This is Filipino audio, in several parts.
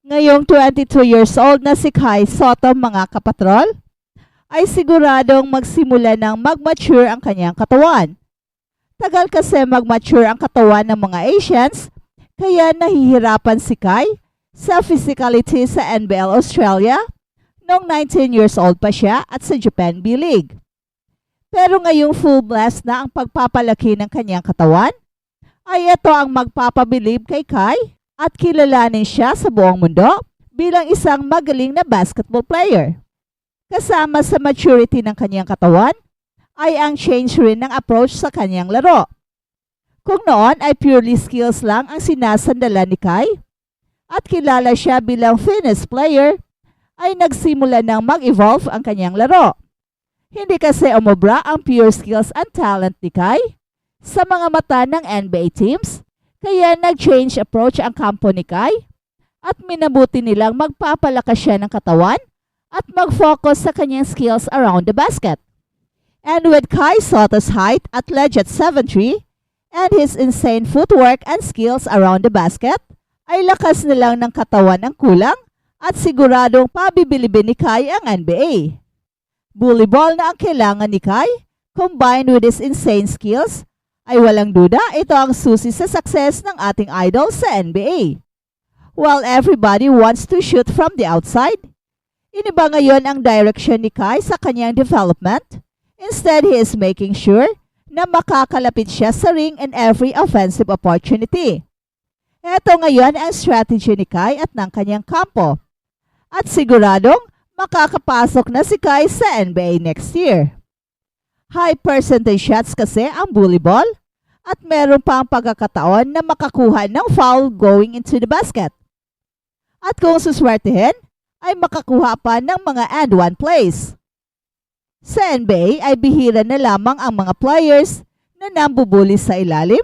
Ngayong 22 years old na si Kai Sotto mga kapatrol, ay siguradong magsimula ng mag-mature ang kanyang katawan. Tagal kasi mag-mature ang katawan ng mga Asians, kaya nahihirapan si Kai sa physicality sa NBL Australia noong 19 years old pa siya at sa Japan B-League. Pero ngayong full blast na ang pagpapalaki ng kanyang katawan, ay ito ang magpapabilib kay Kai at kilalanin siya sa buong mundo bilang isang magaling na basketball player. Kasama sa maturity ng kanyang katawan ay ang change rin ng approach sa kanyang laro. Kung noon ay purely skills lang ang sinasandala ni Kai at kilala siya bilang fitness player, ay nagsimula ng mag-evolve ang kanyang laro. Hindi kasi umubra ang pure skills and talent ni Kai sa mga mata ng NBA teams, kaya nag-change approach ang kampo ni Kai at minabuti nilang magpapalakas siya ng katawan at mag-focus sa kanyang skills around the basket. And with Kai Sotto's height at legit 7'3" and his insane footwork and skills around the basket, ay lakas na lang ng katawan ang kulang at siguradong pabibilibin ni Kai ang NBA. Bully ball na ang kailangan ni Kai, combined with his insane skills, ay walang duda ito ang susi sa success ng ating idol sa NBA. While everybody wants to shoot from the outside, iniba ngayon ang direction ni Kai sa kanyang development. Instead, he is making sure na makakalapit siya sa ring in every offensive opportunity. Ito ngayon ang strategy ni Kai at ng kanyang kampo. At siguradong makakapasok na si Kai sa NBA next year. High percentage shots kasi ang bully ball at meron pa ang pagkakataon na makakuha ng foul going into the basket. At kung suswertehin, ay makakuha pa ng mga and one plays. Sa NBA ay bihira na lamang ang mga players na nambubuli sa ilalim,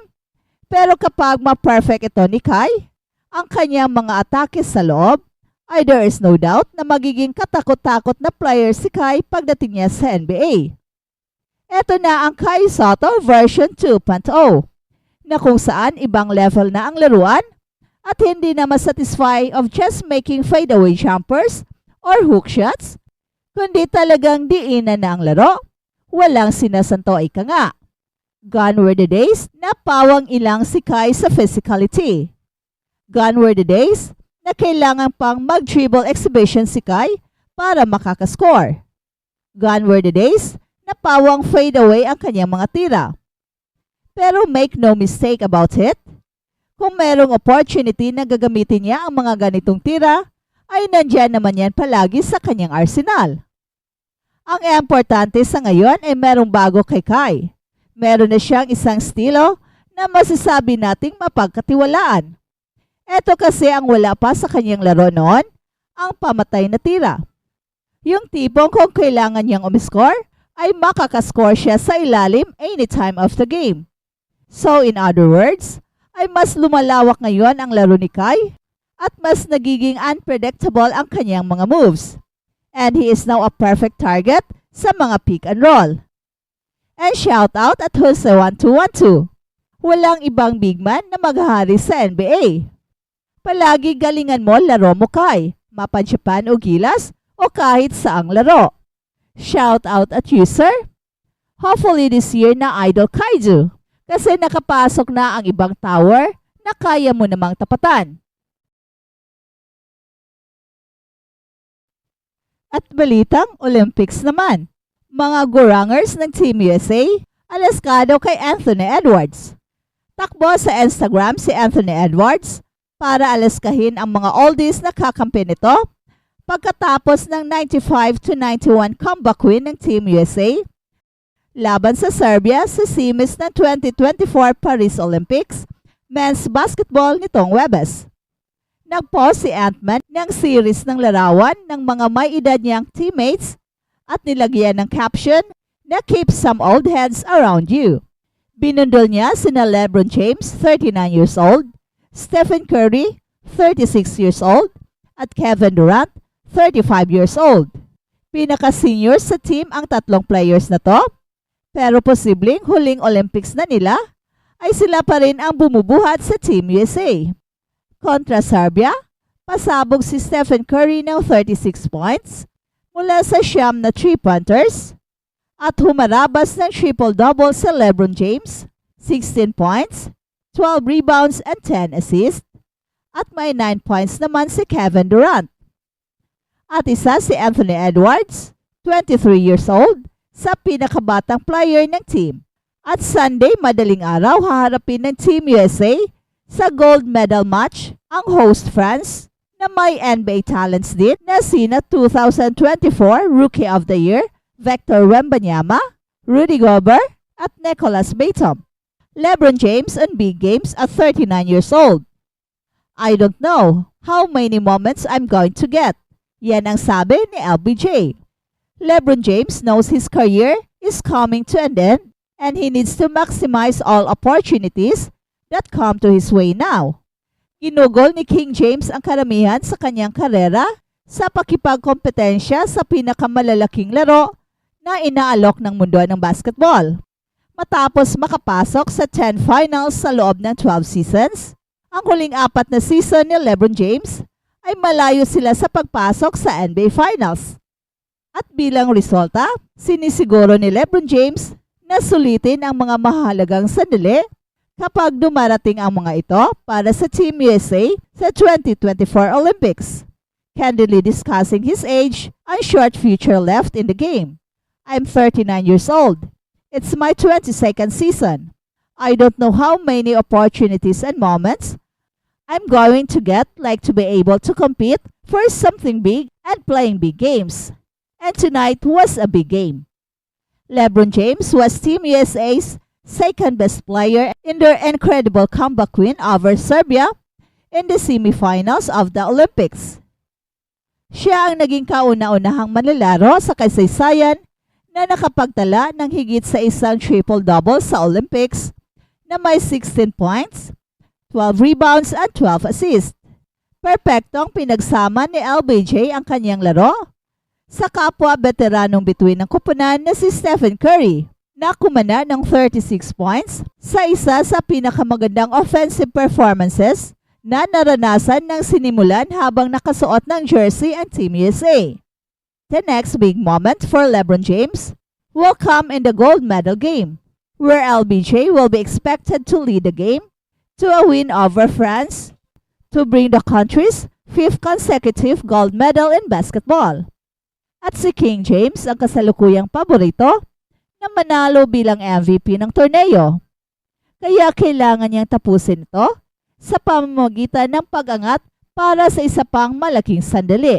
pero kapag ma-perfect ito ni Kai, ang kanyang mga atake sa loob, ay there is no doubt na magiging katakot-takot na player si Kai pagdating niya sa NBA. Ito na ang Kai Sotto version 2.0, na kung saan ibang level na ang laruan at hindi na masatisfy of just making fadeaway jumpers or hook shots, kundi talagang diinan na ang laro, walang sinasanto ika nga. Gone were the days na pawang ilang si Kai sa physicality. Gone were the days na kailangan pang mag-dribble exhibition si Kai para makakascore. Gone were the days na pawang fade away ang kanyang mga tira. Pero make no mistake about it, kung merong opportunity na gagamitin niya ang mga ganitong tira, ay nandyan naman yan palagi sa kanyang arsenal. Ang importante sa ngayon ay merong bago kay Kai. Meron na siyang isang estilo na masasabi nating mapagkatiwalaan. Ito kasi ang wala pa sa kanyang laro noon, ang pamatay na tira. Yung tipong kung kailangan niyang umiscore, ay makakascore siya sa ilalim anytime of the game. So in other words, ay mas lumalawak ngayon ang laro ni Kai at mas nagiging unpredictable ang kanyang mga moves. And he is now a perfect target sa mga pick and roll. And shout out at Jose1212. Walang ibang big man na maghahari sa NBA. Palagi galingan mo laro mo Kai, mapansipan o gilas o kahit saang laro. Shout out at you sir. Hopefully this year na idol Kaiju kasi nakapasok na ang ibang tower na kaya mo namang tapatan. At balitang Olympics naman. Mga gurangers ng Team USA, alaskado kay Anthony Edwards. Takbo sa Instagram si Anthony Edwards para alaskahin ang mga oldies na kakampi nito pagkatapos ng 95-91 comeback win ng Team USA laban sa Serbia sa semis ng 2024 Paris Olympics men's basketball nitong Webes. Nag-post si Ant-Man ng series ng larawan ng mga may edad niyang teammates at nilagyan ng caption na keep some old heads around you. Binundol niya sina LeBron James, 39 years old, Stephen Curry, 36 years old, at Kevin Durant, 35 years old. Pinaka-senior sa team ang tatlong players na to, pero posibleng huling Olympics na nila ay sila pa rin ang bumubuhat sa Team USA. Kontra Serbia, Pasabog si Stephen Curry ng 36 points mula sa siyam na 3-pointers at humarabas ng triple-double sa LeBron James, 16 points, 12 rebounds and 10 assists, at may 9 points naman si Kevin Durant. At isa si Anthony Edwards, 23 years old, sa pinakabatang player ng team. At Sunday, madaling araw, haharapin ng Team USA sa gold medal match ang host France na may NBA talents din na sina 2024 Rookie of the Year Victor Wembanyama, Rudy Gobert at Nicholas Batum. LeBron James on big games at 39 years old. I don't know how many moments I'm going to get. Yan ang sabi ni LBJ. LeBron James knows his career is coming to an end and he needs to maximize all opportunities that come to his way now. Ginugol ni King James ang karamihan sa kanyang karera sa pakipagkompetensya sa pinakamalalaking laro na inaalok ng mundo ng basketball. Matapos makapasok sa 10 finals sa loob ng 12 seasons, ang huling 4 na season ni LeBron James ay malayo sila sa pagpasok sa NBA Finals. At bilang resulta, sinisiguro ni LeBron James na sulitin ang mga mahalagang sandali kapag dumarating ang mga ito para sa Team USA sa 2024 Olympics. Candidly discussing his age and short future left in the game. I'm 39 years old. It's my 22nd season. I don't know how many opportunities and moments I'm going to get, like to be able to compete for something big and playing big games. And tonight was a big game. LeBron James was Team USA's second best player in their incredible comeback win over Serbia in the semifinals of the Olympics. Siya ang naging kauna-unahang manlalaro sa kasaysayan na nakapagtala ng higit sa isang triple-double sa Olympics na may 16 points, 12 rebounds at 12 assists. Perpektong pinagsama ni LBJ ang kanyang laro sa kapwa veteranong bituin ng koponan na si Stephen Curry na kumana ng 36 points sa isa sa pinakamagandang offensive performances na naranasan ng sinimulan habang nakasuot ng jersey ang Team USA. The next big moment for LeBron James will come in the gold medal game, where LBJ will be expected to lead the game to a win over France to bring the country's 5th consecutive gold medal in basketball. At si King James ang kasalukuyang paborito na manalo bilang MVP ng torneo. Kaya kailangan niyang tapusin ito sa pamamagitan ng pag-angat para sa isa pang malaking sandali.